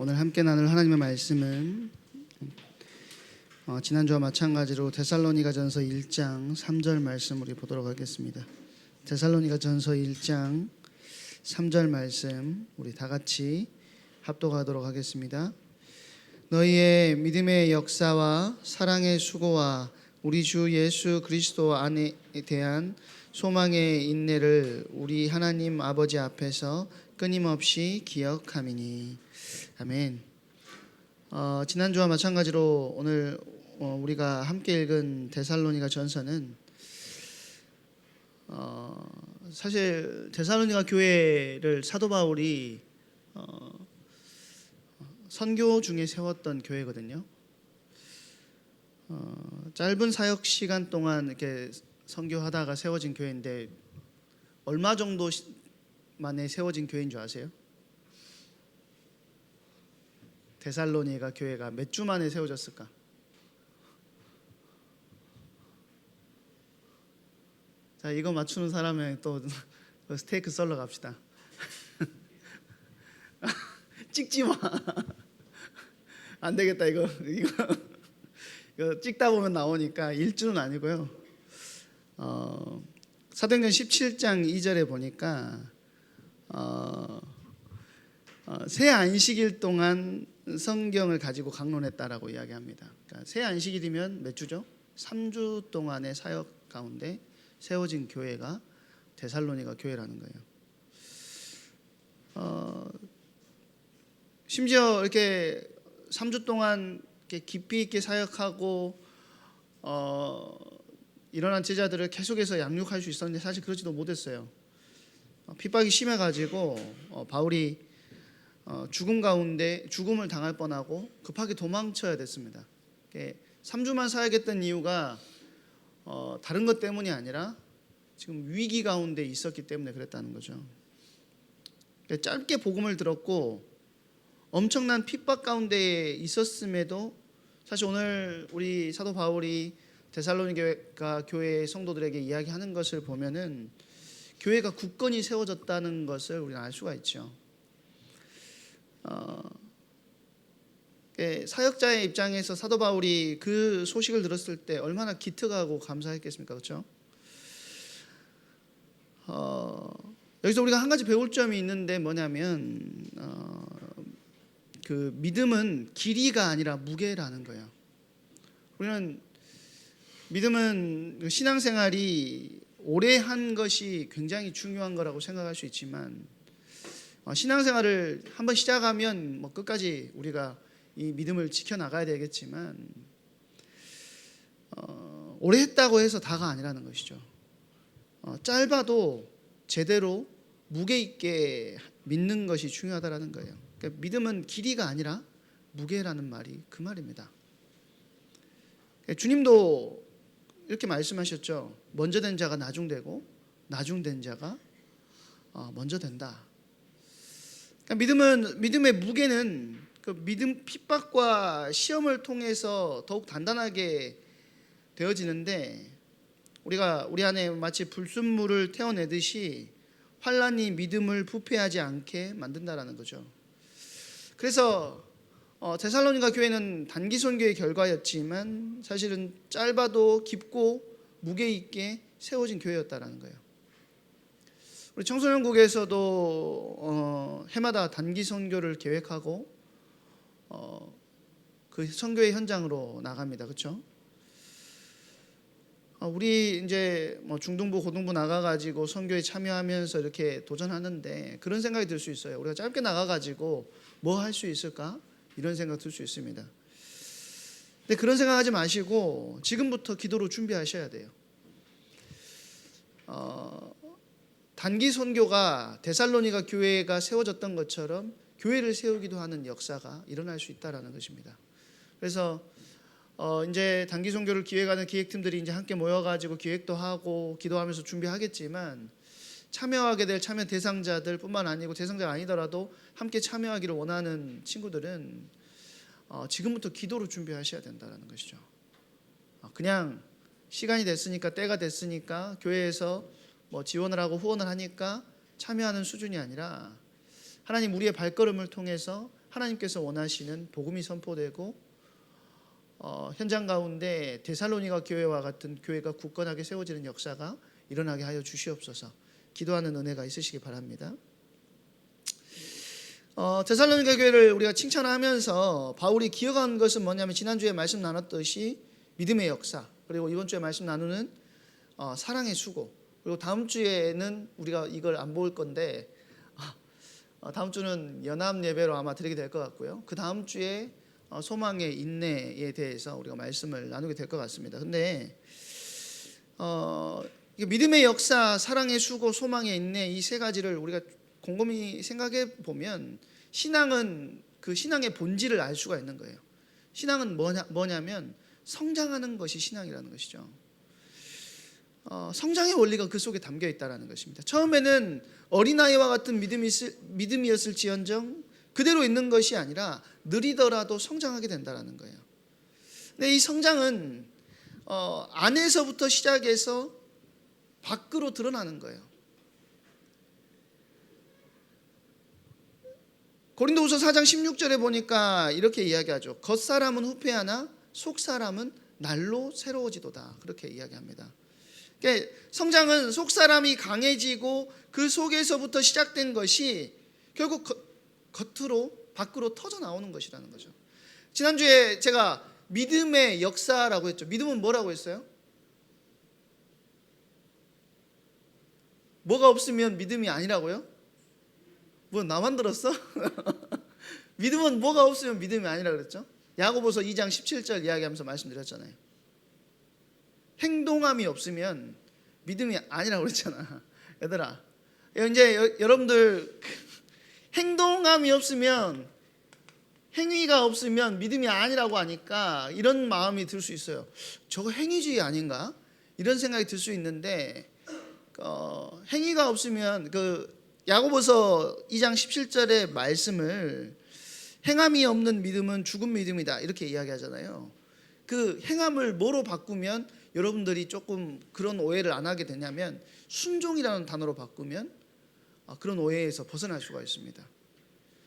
오늘 함께 나눌 하나님의 말씀은 지난주와 마찬가지로 데살로니가전서 1장 3절 말씀 우리 보도록 하겠습니다. 데살로니가전서 1장 3절 말씀 우리 다 같이 합독하도록 하겠습니다. 너희의 믿음의 역사와 사랑의 수고와 우리 주 예수 그리스도 안에 대한 소망의 인내를 우리 하나님 아버지 앞에서 끊임없이 기억함이니. 아멘. 지난주와 마찬가지로 오늘 우리가 함께 읽은 데살로니가 전서는 사실 데살로니가 교회를 사도 바울이 선교 중에 세웠던 교회거든요. 짧은 사역 시간 동안 이렇게 선교하다가 세워진 교회인데 얼마 정도 만에 세워진 교회인 줄 아세요? 데살로니가 교회가 몇 주 만에 세워졌을까? 자, 이거 맞추는 사람은 또 스테이크 썰러 갑시다. 찍지 마. 안 되겠다. 이거 찍다 보면 나오니까 일주는 아니고요. 사도행전 17장 2절에 보니까 새 안식일 동안 성경을 가지고 강론했다라고 이야기합니다. 그러니까 새 안식일이면 몇 주죠? 3주 동안의 사역 가운데 세워진 교회가 데살로니가 교회라는 거예요. 심지어 이렇게 3주 동안 이렇게 깊이 있게 사역하고 일어난 제자들을 계속해서 양육할 수 있었는데 사실 그러지도 못했어요. 핍박이 심해가지고 바울이 죽음 가운데 죽음을 당할 뻔하고 급하게 도망쳐야 됐습니다. 3주만 사역했던 이유가 다른 것 때문이 아니라 지금 위기 가운데 있었기 때문에 그랬다는 거죠. 짧게 복음을 들었고 엄청난 핍박 가운데 있었음에도 사실 오늘 우리 사도 바울이 데살로니가 교회 성도들에게 이야기하는 것을 보면은 교회가 굳건히 세워졌다는 것을 우리는 알 수가 있죠. 사역자의 입장에서 사도 바울이 그 소식을 들었을 때 얼마나 기특하고 감사했겠습니까? 그렇죠? 여기서 우리가 한 가지 배울 점이 있는데 뭐냐면 그 믿음은 길이가 아니라 무게라는 거예요. 우리는 믿음은 신앙생활이 오래 한 것이 굉장히 중요한 거라고 생각할 수 있지만 신앙생활을 한번 시작하면 끝까지 우리가 이 믿음을 지켜나가야 되겠지만 오래 했다고 해서 다가 아니라는 것이죠. 짧아도 제대로 무게 있게 믿는 것이 중요하다는 거예요. 그러니까 믿음은 길이가 아니라 무게라는 말이 그 말입니다. 주님도 이렇게 말씀하셨죠. 먼저 된 자가 나중되고 나중된 자가 먼저 된다. 그러니까 믿음의 무게는 그 믿음 핍박과 시험을 통해서 더욱 단단하게 되어지는데 우리가 우리 안에 마치 불순물을 태워내듯이 환란이 믿음을 부패하지 않게 만든다라는 거죠. 그래서 데살로니가 교회는 단기 선교의 결과였지만 사실은 짧아도 깊고 무게 있게 세워진 교회였다라는 거예요. 우리 청소년국에서도 해마다 단기 선교를 계획하고 그 선교의 현장으로 나갑니다. 그렇죠? 우리 이제 중등부, 고등부 나가가지고 선교에 참여하면서 이렇게 도전하는데 그런 생각이 들 수 있어요. 우리가 짧게 나가가지고 뭐 할 수 있을까? 이런 생각 들 수 있습니다. 근데 그런 생각하지 마시고 지금부터 기도로 준비하셔야 돼요. 단기 선교가 데살로니가 교회가 세워졌던 것처럼 교회를 세우기도 하는 역사가 일어날 수 있다라는 것입니다. 그래서 이제 단기 선교를 기획하는 기획팀들이 이제 함께 모여가지고 기획도 하고 기도하면서 준비하겠지만 참여하게 될 참여 대상자들뿐만 아니고 대상자가 아니더라도 함께 참여하기를 원하는 친구들은 지금부터 기도로 준비하셔야 된다는 것이죠. 그냥 시간이 됐으니까 때가 됐으니까 교회에서 지원을 하고 후원을 하니까 참여하는 수준이 아니라 하나님 우리의 발걸음을 통해서 하나님께서 원하시는 복음이 선포되고 현장 가운데 데살로니가 교회와 같은 교회가 굳건하게 세워지는 역사가 일어나게 하여 주시옵소서. 기도하는 은혜가 있으시기 바랍니다. 데살로니가 교회를 우리가 칭찬하면서 바울이 기억한 것은 뭐냐면 지난주에 말씀 나눴듯이 믿음의 역사, 그리고 이번 주에 말씀 나누는 사랑의 수고, 그리고 다음 주에는 우리가 이걸 안 볼 건데 다음 주는 연합 예배로 아마 드리게 될 것 같고요. 그 다음 주에 소망의 인내에 대해서 우리가 말씀을 나누게 될 것 같습니다. 근데 믿음의 역사, 사랑의 수고, 소망의 인내, 이 세 가지를 우리가 곰곰이 생각해 보면 신앙은 그 신앙의 본질을 알 수가 있는 거예요. 신앙은 뭐냐면 성장하는 것이 신앙이라는 것이죠. 성장의 원리가 그 속에 담겨 있다는 것입니다. 처음에는 어린아이와 같은 믿음이었을지언정 그대로 있는 것이 아니라 느리더라도 성장하게 된다는 거예요. 근데 이 성장은 안에서부터 시작해서 밖으로 드러나는 거예요. 고린도후서 4장 16절에 보니까 이렇게 이야기하죠. 겉사람은 후패하나 속사람은 날로 새로워지도다. 그렇게 이야기합니다. 그러니까 성장은 속사람이 강해지고 그 속에서부터 시작된 것이 결국 겉으로 밖으로 터져 나오는 것이라는 거죠. 지난주에 제가 믿음의 역사라고 했죠. 믿음은 뭐라고 했어요? 뭐가 없으면 믿음이 아니라고요? 뭐 나만 들었어? 믿음은 뭐가 없으면 믿음이 아니라 그랬죠. 야고보서 2장 17절 이야기하면서 말씀드렸잖아요. 행동함이 없으면 믿음이 아니라고 그랬잖아. 얘들아, 이제 여러분들 행동함이 없으면, 행위가 없으면 믿음이 아니라고 하니까 이런 마음이 들 수 있어요. 저거 행위주의 아닌가? 이런 생각이 들 수 있는데 행위가 없으면 그 야고보서 2장 17절의 말씀을 행함이 없는 믿음은 죽은 믿음이다 이렇게 이야기하잖아요. 그 행함을 뭐로 바꾸면 여러분들이 조금 그런 오해를 안 하게 되냐면 순종이라는 단어로 바꾸면 그런 오해에서 벗어날 수가 있습니다.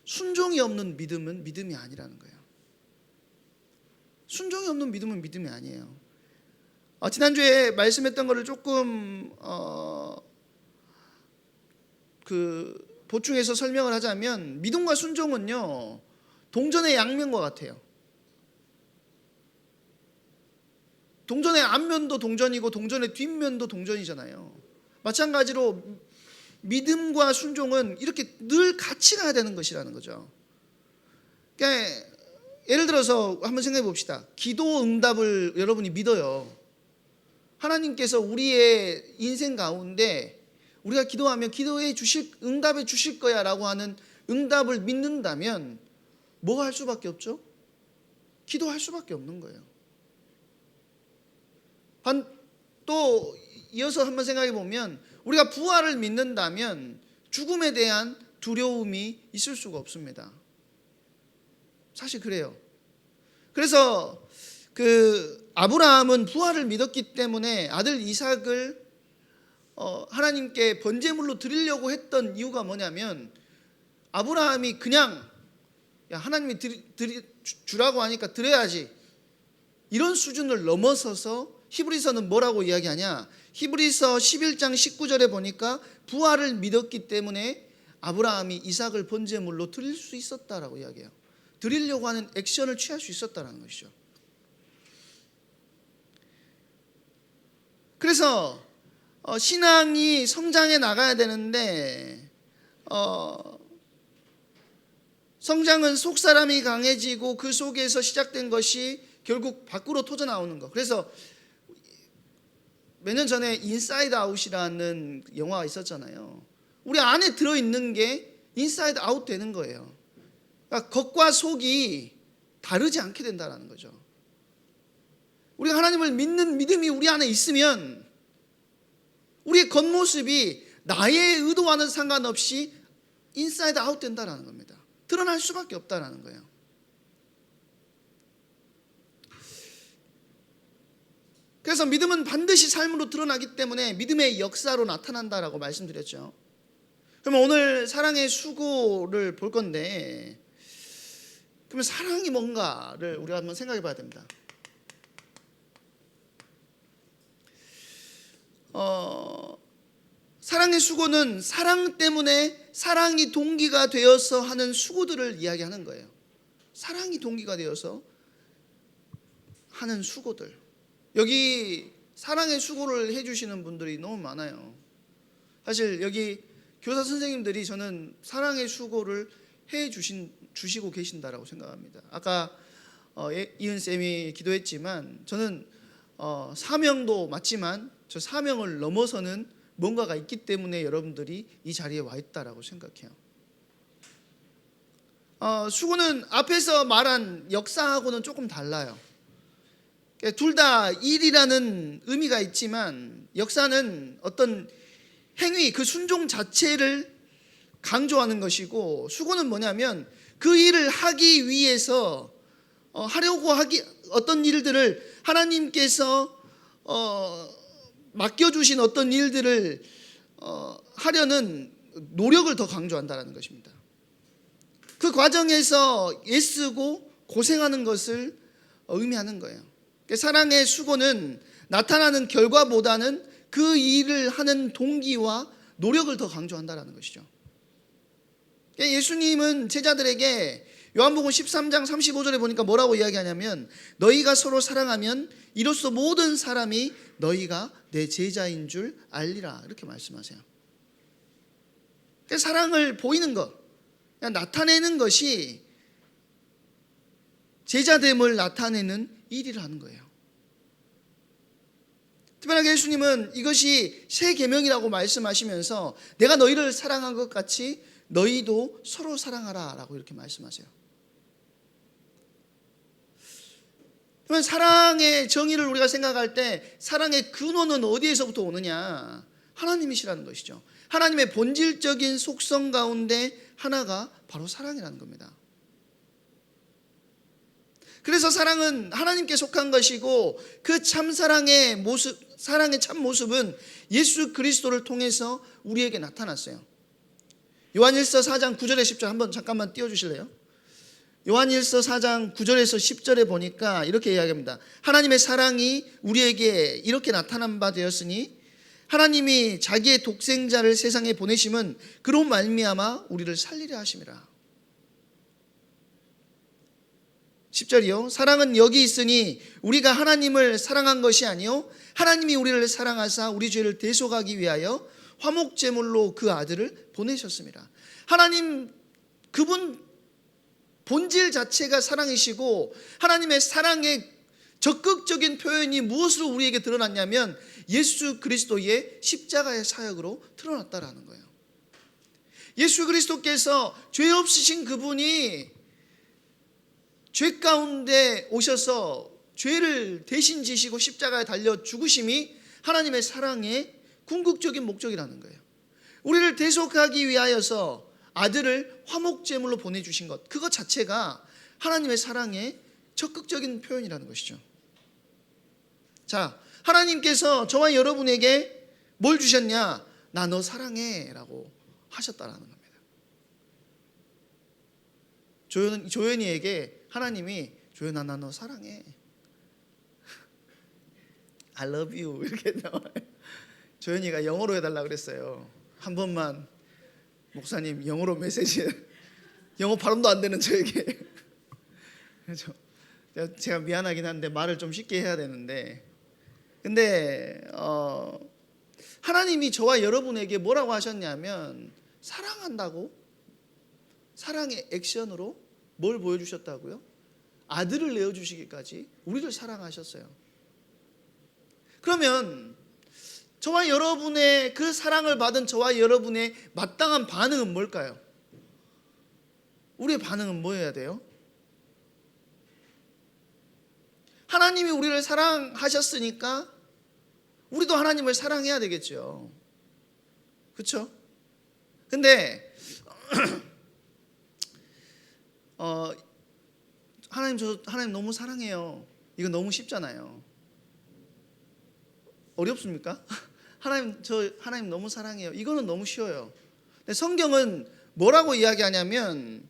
순종이 없는 믿음은 믿음이 아니라는 거예요. 순종이 없는 믿음은 믿음이 아니에요. 지난주에 말씀했던 거를 조금 보충해서 설명을 하자면 믿음과 순종은요 동전의 양면과 같아요. 동전의 앞면도 동전이고 동전의 뒷면도 동전이잖아요. 마찬가지로 믿음과 순종은 이렇게 늘 같이 가야 되는 것이라는 거죠. 그러니까 예를 들어서 한번 생각해 봅시다. 기도 응답을 여러분이 믿어요. 하나님께서 우리의 인생 가운데 우리가 기도하면 응답해 주실 거야 라고 하는 응답을 믿는다면 뭐 할 수밖에 없죠? 기도할 수밖에 없는 거예요. 또 이어서 한번 생각해 보면 우리가 부활을 믿는다면 죽음에 대한 두려움이 있을 수가 없습니다. 사실 그래요. 그래서 아브라함은 부활을 믿었기 때문에 아들 이삭을 하나님께 번제물로 드리려고 했던 이유가 뭐냐면 아브라함이 그냥 하나님이 주라고 하니까 드려야지 이런 수준을 넘어서서 히브리서는 뭐라고 이야기하냐? 히브리서 11장 19절에 보니까 부활을 믿었기 때문에 아브라함이 이삭을 번제물로 드릴 수 있었다라고 이야기해요. 드리려고 하는 액션을 취할 수 있었다는 것이죠. 그래서 신앙이 성장해 나가야 되는데 성장은 속사람이 강해지고 그 속에서 시작된 것이 결국 밖으로 터져 나오는 거. 그래서 몇 년 전에 인사이드 아웃이라는 영화가 있었잖아요. 우리 안에 들어있는 게 인사이드 아웃 되는 거예요. 그러니까 겉과 속이 다르지 않게 된다는 거죠. 우리가 하나님을 믿는 믿음이 우리 안에 있으면 우리의 겉모습이 나의 의도와는 상관없이 인사이드 아웃 된다는 겁니다. 드러날 수밖에 없다는 거예요. 그래서 믿음은 반드시 삶으로 드러나기 때문에 믿음의 역사로 나타난다라고 말씀드렸죠. 그러면 오늘 사랑의 수고를 볼 건데 그러면 사랑이 뭔가를 우리가 한번 생각해 봐야 됩니다. 사랑의 수고는 사랑 때문에 사랑이 동기가 되어서 하는 수고들을 이야기하는 거예요. 사랑이 동기가 되어서 하는 수고들. 여기 사랑의 수고를 해주시는 분들이 너무 많아요. 사실 여기 교사 선생님들이 저는 사랑의 수고를 주시고 계신다라고 생각합니다. 아까 이은쌤이 기도했지만 저는 사명도 맞지만 저 사명을 넘어서는 뭔가가 있기 때문에 여러분들이 이 자리에 와 있다라고 생각해요. 수고는 앞에서 말한 역사하고는 조금 달라요. 둘 다 일이라는 의미가 있지만 역사는 어떤 행위, 그 순종 자체를 강조하는 것이고, 수고는 뭐냐면 그 일을 하기 위해서 어떤 일들을 하나님께서 맡겨주신 어떤 일들을 하려는 노력을 더 강조한다는 것입니다. 그 과정에서 애쓰고 고생하는 것을 의미하는 거예요. 사랑의 수고는 나타나는 결과보다는 그 일을 하는 동기와 노력을 더 강조한다는 것이죠. 예수님은 제자들에게 요한복음 13장 35절에 보니까 뭐라고 이야기하냐면, 너희가 서로 사랑하면 이로써 모든 사람이 너희가 내 제자인 줄 알리라, 이렇게 말씀하세요. 사랑을 보이는 것, 나타내는 것이 제자됨을 나타내는 일을 하는 거예요. 특별하게 예수님은 이것이 새 계명이라고 말씀하시면서 내가 너희를 사랑한 것 같이 너희도 서로 사랑하라 라고 이렇게 말씀하세요. 그러면 사랑의 정의를 우리가 생각할 때 사랑의 근원은 어디에서부터 오느냐? 하나님이시라는 것이죠. 하나님의 본질적인 속성 가운데 하나가 바로 사랑이라는 겁니다. 그래서 사랑은 하나님께 속한 것이고, 그 참사랑의 모습, 사랑의 참 모습은 예수 그리스도를 통해서 우리에게 나타났어요. 요한일서 4장 9절에 10절 한번 잠깐만 띄워주실래요? 요한일서 4장 9절에서 10절에 보니까 이렇게 이야기합니다. 하나님의 사랑이 우리에게 이렇게 나타난 바 되었으니 하나님이 자기의 독생자를 세상에 보내심은 그로 말미암아 우리를 살리려 하심이라. 10절이요. 사랑은 여기 있으니 우리가 하나님을 사랑한 것이 아니요 하나님이 우리를 사랑하사 우리 죄를 대속하기 위하여 화목제물로 그 아들을 보내셨습니다. 하나님, 그분 본질 자체가 사랑이시고, 하나님의 사랑의 적극적인 표현이 무엇으로 우리에게 드러났냐면 예수 그리스도의 십자가의 사역으로 드러났다라는 거예요. 예수 그리스도께서 죄 없으신 그분이 죄 가운데 오셔서 죄를 대신 지시고 십자가에 달려 죽으심이 하나님의 사랑의 궁극적인 목적이라는 거예요. 우리를 대속하기 위하여서 아들을 화목제물로 보내주신 것, 그것 자체가 하나님의 사랑의 적극적인 표현이라는 것이죠. 자, 하나님께서 저와 여러분에게 뭘 주셨냐? 나 너 사랑해 라고 하셨다라는 겁니다. 조연이에게 하나님이 조연아 나 너 사랑해, I love you 이렇게 나와요. 조연이가 영어로 해달라고 그랬어요. 한 번만 목사님 영어로 메시지, 영어 발음도 안 되는 저에게. 그렇죠. 제가 미안하긴 한데 말을 좀 쉽게 해야 되는데, 근데 하나님이 저와 여러분에게 뭐라고 하셨냐면 사랑한다고, 사랑의 액션으로 뭘 보여주셨다고요? 아들을 내어주시기까지 우리를 사랑하셨어요. 그러면 저와 여러분의 그 사랑을 받은 저와 여러분의 마땅한 반응은 뭘까요? 우리의 반응은 뭐여야 돼요? 하나님이 우리를 사랑하셨으니까 우리도 하나님을 사랑해야 되겠죠. 그렇죠? 근데 하나님 너무 사랑해요. 이거 너무 쉽잖아요. 어렵습니까? 하나님 너무 사랑해요. 이거는 너무 쉬워요. 근데 성경은 뭐라고 이야기하냐면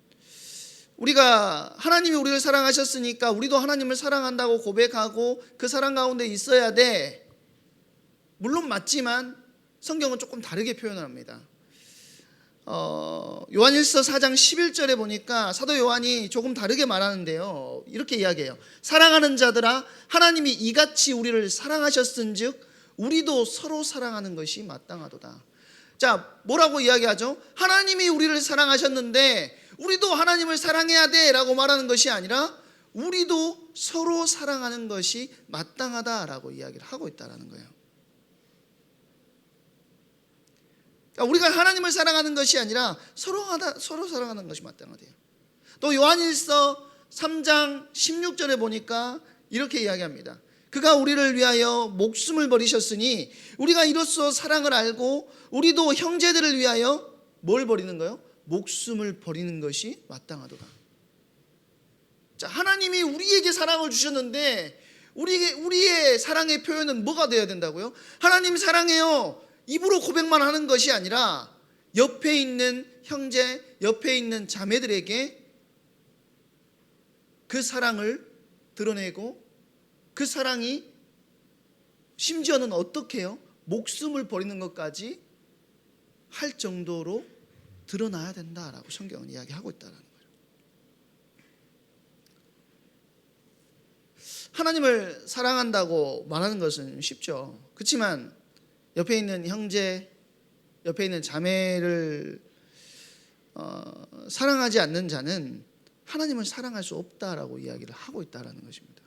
우리가 하나님이 우리를 사랑하셨으니까 우리도 하나님을 사랑한다고 고백하고 그 사랑 가운데 있어야 돼. 물론 맞지만 성경은 조금 다르게 표현을 합니다. 요한일서 4장 11절에 보니까 사도 요한이 조금 다르게 말하는데요. 이렇게 이야기해요. 사랑하는 자들아, 하나님이 이같이 우리를 사랑하셨은즉 우리도 서로 사랑하는 것이 마땅하도다. 자, 뭐라고 이야기하죠? 하나님이 우리를 사랑하셨는데 우리도 하나님을 사랑해야 돼 라고 말하는 것이 아니라 우리도 서로 사랑하는 것이 마땅하다라고 이야기를 하고 있다는 거예요. 그러니까 우리가 하나님을 사랑하는 것이 아니라 서로 사랑하는 것이 마땅하대요. 또 요한일서 3장 16절에 보니까 이렇게 이야기합니다. 그가 우리를 위하여 목숨을 버리셨으니 우리가 이로써 사랑을 알고 우리도 형제들을 위하여 뭘 버리는 거요? 목숨을 버리는 것이 마땅하도다. 자, 하나님이 우리에게 사랑을 주셨는데 우리의 사랑의 표현은 뭐가 되어야 된다고요? 하나님 사랑해요. 입으로 고백만 하는 것이 아니라 옆에 있는 형제, 옆에 있는 자매들에게 그 사랑을 드러내고 그 사랑이 심지어는 어떻게 해요? 목숨을 버리는 것까지 할 정도로 드러나야 된다라고 성경은 이야기하고 있다는 거예요. 하나님을 사랑한다고 말하는 것은 쉽죠. 그렇지만 옆에 있는 형제, 옆에 있는 자매를 사랑하지 않는 자는 하나님을 사랑할 수 없다라고 이야기를 하고 있다는 것입니다.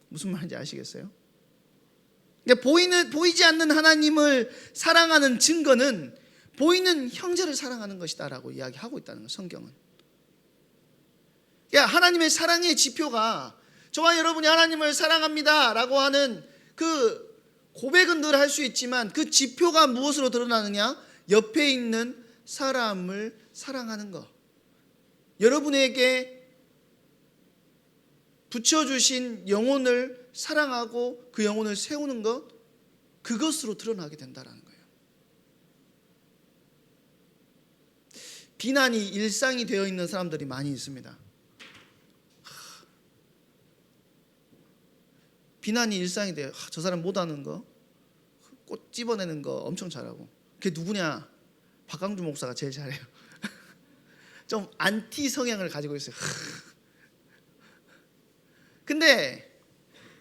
무슨 말인지 아시겠어요? 그러니까 보이지 않는 하나님을 사랑하는 증거는 보이는 형제를 사랑하는 것이다라고 이야기하고 있다는 거예요. 성경은. 그러니까 하나님의 사랑의 지표가 저와 여러분이 하나님을 사랑합니다라고 하는 그 고백은 늘 할 수 있지만 그 지표가 무엇으로 드러나느냐? 옆에 있는 사람을 사랑하는 것. 여러분에게 붙여주신 영혼을 사랑하고 그 영혼을 세우는 것, 그것으로 드러나게 된다는 거예요. 비난이 일상이 되어 있는 사람들이 많이 있습니다. 비난이 일상이 돼요. 저 사람 못하는 거, 꽃 집어내는 거 엄청 잘하고. 그게 누구냐? 박강주 목사가 제일 잘해요. 좀 안티 성향을 가지고 있어요. 근데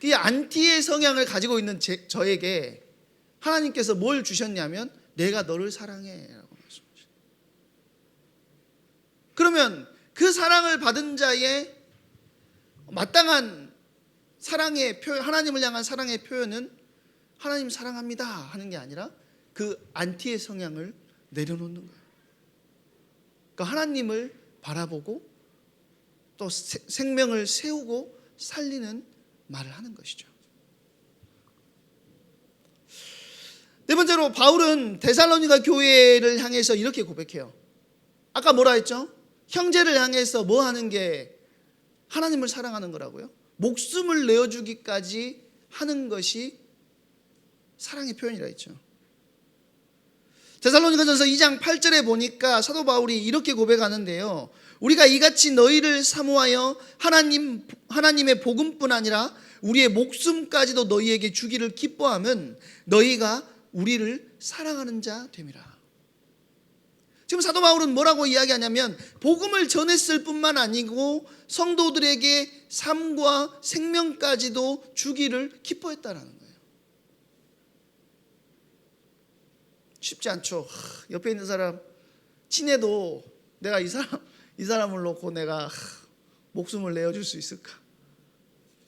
이 안티의 성향을 가지고 있는 저에게 하나님께서 뭘 주셨냐면 내가 너를 사랑해 라고 말씀하셨어요. 그러면 그 사랑을 받은 자의 마땅한 사랑의 표현, 하나님을 향한 사랑의 표현은 하나님 사랑합니다 하는 게 아니라 그 안티의 성향을 내려놓는 거예요. 그러니까 하나님을 바라보고 또 생명을 세우고 살리는 말을 하는 것이죠. 네 번째로 바울은 데살로니가 교회를 향해서 이렇게 고백해요. 아까 뭐라 했죠? 형제를 향해서 뭐 하는 게 하나님을 사랑하는 거라고요? 목숨을 내어주기까지 하는 것이 사랑의 표현이라 했죠. 데살로니가전서 2장 8절에 보니까 사도 바울이 이렇게 고백하는데요. 우리가 이같이 너희를 사모하여 하나님의 복음뿐 아니라 우리의 목숨까지도 너희에게 주기를 기뻐하면 너희가 우리를 사랑하는 자 됨이라. 지금 사도 바울은 뭐라고 이야기하냐면 복음을 전했을 뿐만 아니고 성도들에게 삶과 생명까지도 주기를 기뻐했다라는 거예요. 쉽지 않죠. 옆에 있는 사람 친해도 내가 이 사람을 놓고 내가 목숨을 내어줄 수 있을까?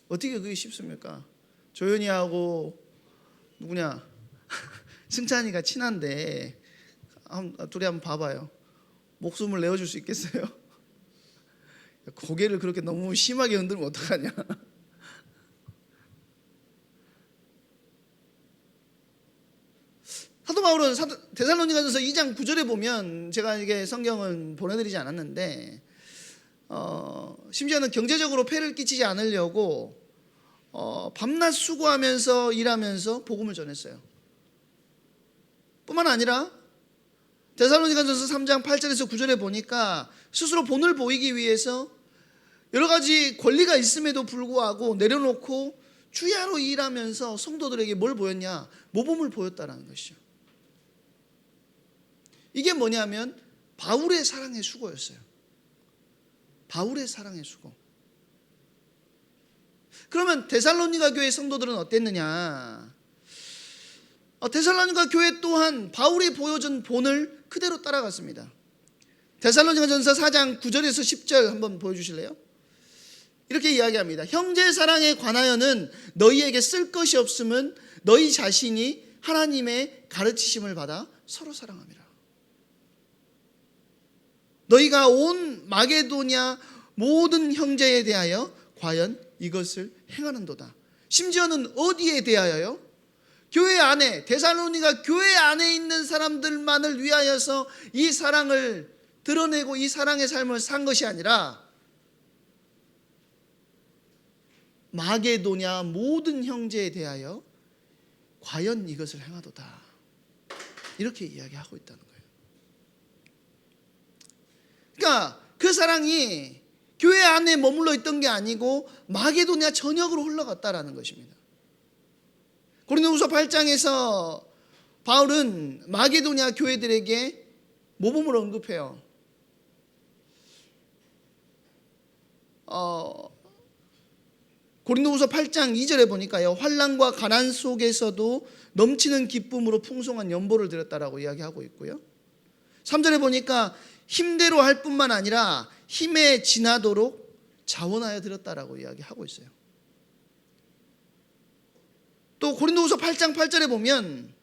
어떻게 그게 쉽습니까? 조연이하고 누구냐? 승찬이가 친한데 둘이 한번 봐봐요. 목숨을 내어줄 수 있겠어요? 고개를 그렇게 너무 심하게 흔들면 어떡하냐? 사도 바울은 데살로니가전서 2장 9절에 보면 제가 이게 성경은 보내드리지 않았는데 심지어는 경제적으로 폐를 끼치지 않으려고 밤낮 수고하면서 일하면서 복음을 전했어요. 뿐만 아니라 데살로니가전서 3장 8절에서 9절에 보니까 스스로 본을 보이기 위해서 여러 가지 권리가 있음에도 불구하고 내려놓고 주야로 일하면서 성도들에게 뭘 보였냐? 모범을 보였다라는 것이죠. 이게 뭐냐면 바울의 사랑의 수고였어요. 바울의 사랑의 수고. 그러면 데살로니가 교회 성도들은 어땠느냐? 데살로니가 교회 또한 바울이 보여준 본을 그대로 따라갔습니다. 데살로니가전서 4장 9절에서 10절 한번 보여주실래요? 이렇게 이야기합니다. 형제 사랑에 관하여는 너희에게 쓸 것이 없음은 너희 자신이 하나님의 가르치심을 받아 서로 사랑함이라. 너희가 온 마게도냐 모든 형제에 대하여 과연 이것을 행하는도다. 심지어는 어디에 대하여요? 교회 안에, 데살로니가 교회 안에 있는 사람들만을 위하여서 이 사랑을 드러내고 이 사랑의 삶을 산 것이 아니라 마게도냐 모든 형제에 대하여 과연 이것을 행하도다. 이렇게 이야기하고 있다는 거예요. 그러니까 그 사랑이 교회 안에 머물러 있던 게 아니고 마게도냐 전역으로 흘러갔다라는 것입니다. 고린도후서 8장에서 바울은 마게도냐 교회들에게 모범을 언급해요. 고린도후서 8장 2절에 보니까요, 환난과 가난 속에서도 넘치는 기쁨으로 풍성한 연보를 드렸다라고 이야기하고 있고요. 3절에 보니까 힘대로 할 뿐만 아니라 힘에 지나도록 자원하여 드렸다라고 이야기하고 있어요. 또 고린도후서 8장 8절에 보면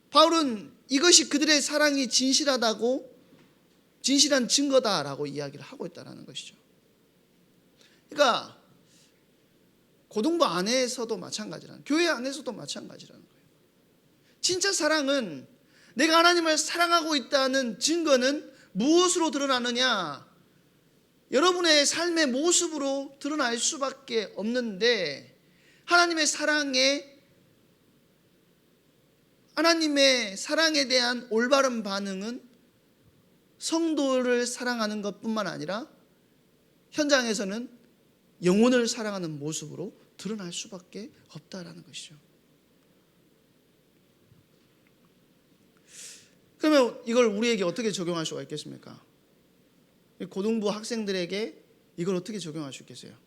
바울은 이것이 그들의 사랑이 진실하다고, 진실한 증거다라고 이야기를 하고 있다는 것이죠. 그러니까 고등부 안에서도 마찬가지라는, 교회 안에서도 마찬가지라는 거예요. 진짜 사랑은, 내가 하나님을 사랑하고 있다는 증거는 무엇으로 드러나느냐? 여러분의 삶의 모습으로 드러날 수밖에 없는데, 하나님의 사랑에 대한 올바른 반응은 성도를 사랑하는 것뿐만 아니라 현장에서는 영혼을 사랑하는 모습으로 드러날 수밖에 없다라는 것이죠. 그러면 이걸 우리에게 어떻게 적용할 수가 있겠습니까? 고등부 학생들에게 이걸 어떻게 적용할 수 있겠어요?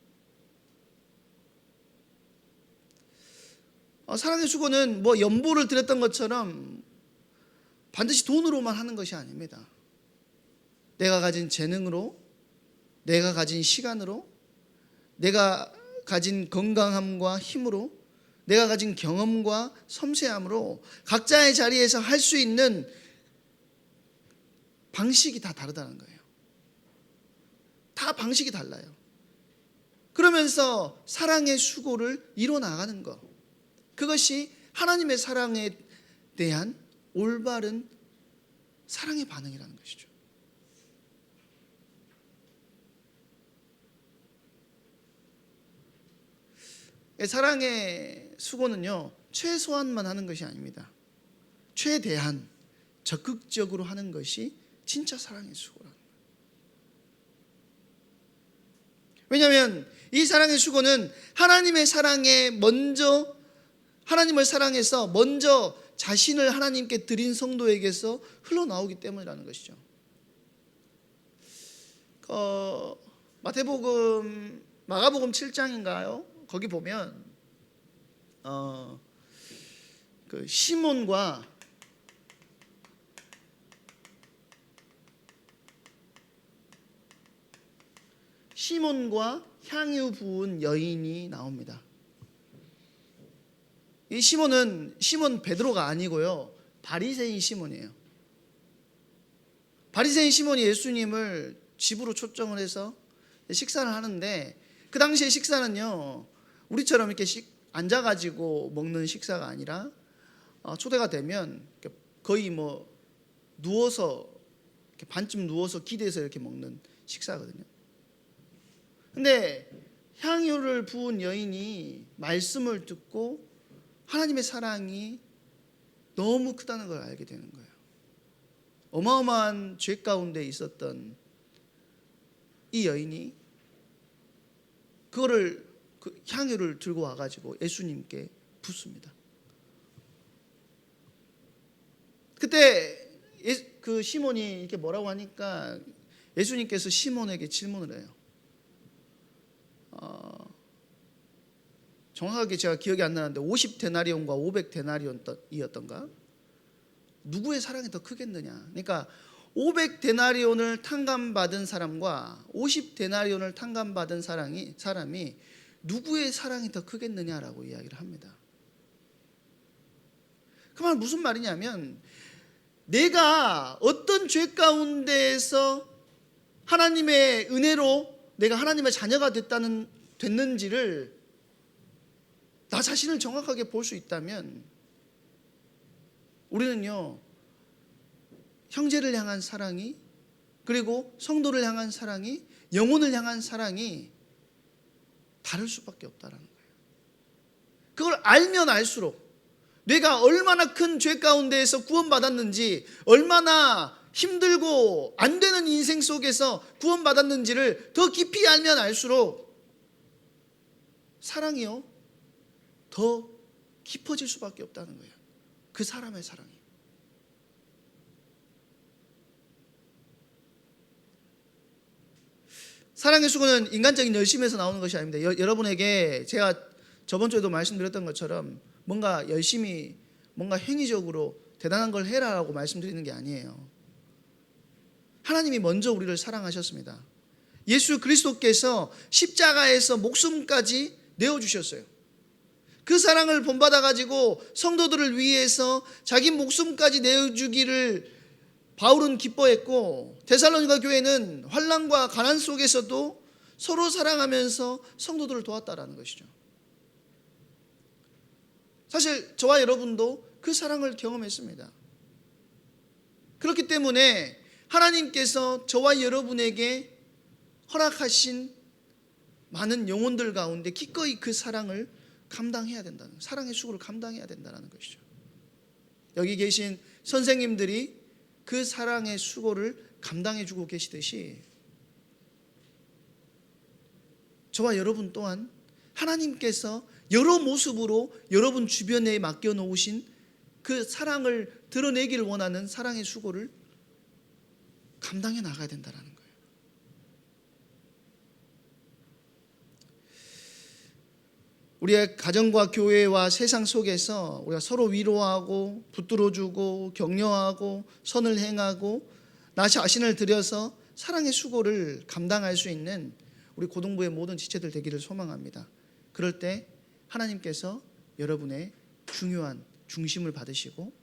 사랑의 수고는 뭐 연보를 드렸던 것처럼 반드시 돈으로만 하는 것이 아닙니다. 내가 가진 재능으로, 내가 가진 시간으로, 내가 가진 건강함과 힘으로, 내가 가진 경험과 섬세함으로 각자의 자리에서 할 수 있는 방식이 다 다르다는 거예요. 다 방식이 달라요. 그러면서 사랑의 수고를 이뤄나가는 것, 그것이 하나님의 사랑에 대한 올바른 사랑의 반응이라는 것이죠. 사랑의 수고는요, 최소한만 하는 것이 아닙니다. 최대한 적극적으로 하는 것이 진짜 사랑의 수고라는 거예요. 왜냐하면 이 사랑의 수고는 하나님의 사랑에 먼저, 하나님을 사랑해서 먼저 자신을 하나님께 드린 성도에게서 흘러나오기 때문이라는 것이죠. 마가복음 7장인가요? 거기 보면 그 시몬과 향유 부은 여인이 나옵니다. 이 시몬은 시몬 베드로가 아니고요, 바리새인 시몬이에요. 바리새인 시몬이 예수님을 집으로 초청을 해서 식사를 하는데, 그 당시의 식사는요, 우리처럼 이렇게 앉아가지고 먹는 식사가 아니라 초대가 되면 거의 뭐 누워서, 이렇게 반쯤 누워서 기대서 이렇게 먹는 식사거든요. 근데 향유를 부은 여인이 말씀을 듣고 하나님의 사랑이 너무 크다는 걸 알게 되는 거예요. 어마어마한 죄 가운데 있었던 이 여인이 그거를 그 향유를 들고 와가지고 예수님께 붓습니다. 그때 그 시몬이 이렇게 뭐라고 하니까 예수님께서 시몬에게 질문을 해요. 정확하게 제가 기억이 안 나는데 50데나리온과 500데나리온이었던가? 누구의 사랑이 더 크겠느냐? 그러니까 500데나리온을 탕감받은 사람과 50데나리온을 탕감받은 사람이 누구의 사랑이 더 크겠느냐라고 이야기를 합니다. 그 말은 무슨 말이냐면 내가 어떤 죄 가운데에서 하나님의 은혜로 내가 하나님의 자녀가 됐는지를 나 자신을 정확하게 볼 수 있다면 우리는요, 형제를 향한 사랑이, 그리고 성도를 향한 사랑이, 영혼을 향한 사랑이 다를 수밖에 없다는 거예요. 그걸 알면 알수록 내가 얼마나 큰 죄 가운데에서 구원받았는지, 얼마나 힘들고 안 되는 인생 속에서 구원받았는지를 더 깊이 알면 알수록 사랑이요 더 깊어질 수밖에 없다는 거예요. 그 사람의 사랑이. 사랑의 수고는 인간적인 열심에서 나오는 것이 아닙니다. 여러분에게 제가 저번 주에도 말씀드렸던 것처럼 뭔가 열심히 뭔가 행위적으로 대단한 걸 해라라고 말씀드리는 게 아니에요. 하나님이 먼저 우리를 사랑하셨습니다. 예수 그리스도께서 십자가에서 목숨까지 내어주셨어요. 그 사랑을 본받아 가지고 성도들을 위해서 자기 목숨까지 내어주기를 바울은 기뻐했고, 데살로니가 교회는 환난과 가난 속에서도 서로 사랑하면서 성도들을 도왔다라는 것이죠. 사실 저와 여러분도 그 사랑을 경험했습니다. 그렇기 때문에 하나님께서 저와 여러분에게 허락하신 많은 영혼들 가운데 기꺼이 그 사랑을 감당해야 된다는, 사랑의 수고를 감당해야 된다는 것이죠. 여기 계신 선생님들이 그 사랑의 수고를 감당해주고 계시듯이 저와 여러분 또한 하나님께서 여러 모습으로 여러분 주변에 맡겨놓으신 그 사랑을 드러내기를 원하는 사랑의 수고를 감당해 나가야 된다는 거예요. 우리의 가정과 교회와 세상 속에서 우리가 서로 위로하고 붙들어주고 격려하고 선을 행하고 나 자신을 들여서 사랑의 수고를 감당할 수 있는 우리 고등부의 모든 지체들 되기를 소망합니다. 그럴 때 하나님께서 여러분의 중요한 중심을 받으시고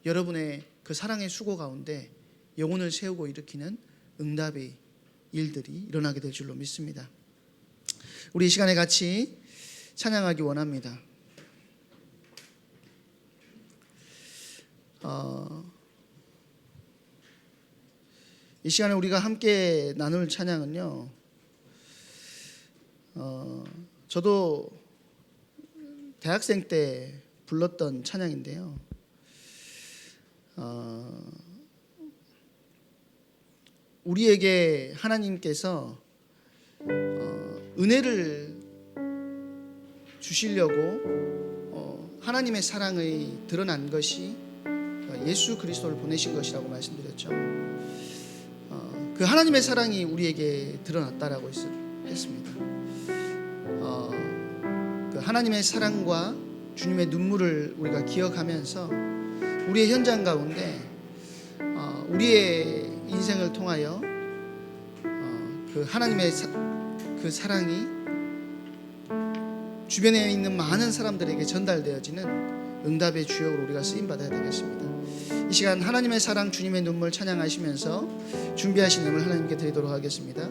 여러분의 그 사랑의 수고 가운데 영혼을 세우고 일으키는 응답의 일들이 일어나게 될 줄로 믿습니다. 우리 이 시간에 같이 찬양하기 원합니다. 이 시간에 우리가 함께 나눌 찬양은요, 저도 대학생 때 불렀던 찬양인데요, 우리에게 하나님께서 은혜를 주시려고 하나님의 사랑이 드러난 것이 예수 그리스도를 보내신 것이라고 말씀드렸죠. 그 하나님의 사랑이 우리에게 드러났다라고 했습니다. 그 하나님의 사랑과 주님의 눈물을 우리가 기억하면서 우리의 현장 가운데 우리의 인생을 통하여 그 하나님의 그 사랑이 주변에 있는 많은 사람들에게 전달되어지는 응답의 주역으로 우리가 쓰임받아야 되겠습니다. 이 시간 하나님의 사랑 주님의 눈물 찬양하시면서 준비하신 음을 하나님께 드리도록 하겠습니다.